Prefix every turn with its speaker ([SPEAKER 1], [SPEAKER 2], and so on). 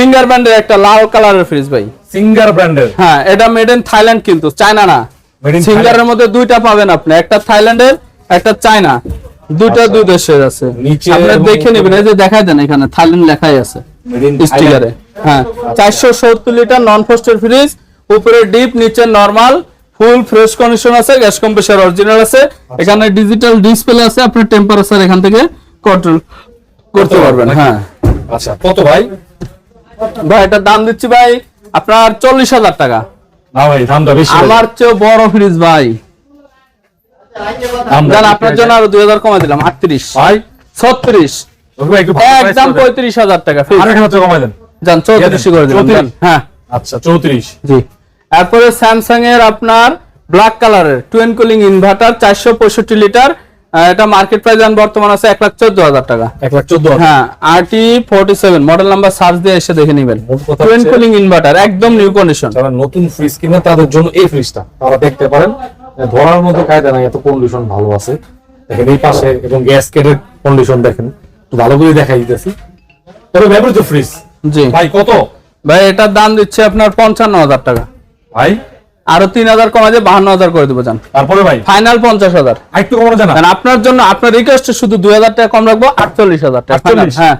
[SPEAKER 1] Singer ব্র্যান্ডের একটা লাল কালারের ফ্রিজ ভাই।
[SPEAKER 2] সিঙ্গার ব্র্যান্ডের?
[SPEAKER 1] হ্যাঁ, এটা মেড ইন থাইল্যান্ড, কিন্তু চায়না না। সিঙ্গারের মধ্যে দুইটা পাবেন আপনি, একটা থাইল্যান্ডের একটা চায়না, দুইটা দুই দেশের আছে। আপনি দেখে নেবেন, এই যে দেখাই দেন এখানে থাইল্যান্ড লেখাই আছে স্টিকারে। হ্যাঁ, 470 লিটার নন ফ্রস্টের ফ্রিজ, উপরে ডিপ নিচে নরমাল, ফুল ফ্রেশ কন্ডিশন আছে, গ্যাস কম্প্রেসর অরিজিনাল আছে, এখানে ডিজিটাল ডিসপ্লে আছে, আপনি টেম্পারেচার এখান থেকে কন্ট্রোল করতে পারবেন। হ্যাঁ।
[SPEAKER 2] আচ্ছা, কত ভাই?
[SPEAKER 1] ভাই এটার দাম দিচ্ছি ভাই আপনার 40,000 টাকা।
[SPEAKER 2] না ভাই, দামটা বেশি।
[SPEAKER 1] আমার চেয়ে বড় ফ্রিজ ভাই, জান আপনার জন্য আরো 2000 কমাই দিলাম, 38
[SPEAKER 2] ভাই
[SPEAKER 1] 36 একদম 35,000 টাকা ফ্রিজ।
[SPEAKER 2] আরেকটা কমাই দেন
[SPEAKER 1] জান 34 করে দিলাম। হ্যাঁ
[SPEAKER 2] আচ্ছা 34।
[SPEAKER 1] জি। তারপরে স্যামসাং এর আপনার ব্ল্যাক কালারের টুয়েন কুলিং ইনভার্টার 465 লিটার, এটা মার্কেট প্রাইস বর্তমান আছে 1,14,000 টাকা।
[SPEAKER 2] 1,14,000?
[SPEAKER 1] হ্যাঁ, RT47 মডেল নাম্বার সার্চ দিয়ে এসে দেখে নেবেন। টুয়েন কুলিং ইনভার্টার একদম নিউ কন্ডিশন।
[SPEAKER 2] যারা নতুন ফ্রিজ কিনে তাদের জন্য এই ফ্রিজটা তারা দেখতে পারেন, ধরার মতো কায়দা নাই, এত কন্ডিশন ভালো আছে। দেখেন এই পাশে এবং গ্যাসকেটের কন্ডিশন দেখেন, একটু ভালো করে দেখাই দিতেছি। তবে ব্যবহৃত ফ্রিজ
[SPEAKER 1] জি
[SPEAKER 2] ভাই কত?
[SPEAKER 1] ভাই এটার দাম দিচ্ছে আপনার 55,000 টাকা।
[SPEAKER 2] ভাই
[SPEAKER 1] আরো 3,000 কমাই দিয়ে 52,000 করে দেবো জান।
[SPEAKER 2] তারপরে ভাই
[SPEAKER 1] ফাইনাল 50,000।
[SPEAKER 2] আরেকটু কমানো জানা?
[SPEAKER 1] আপনার জন্য আপনার রিকোয়েস্টে শুধু 2,000 টাকা কম রাখবো, 48,000 টাকা।
[SPEAKER 2] 48?
[SPEAKER 1] হ্যাঁ।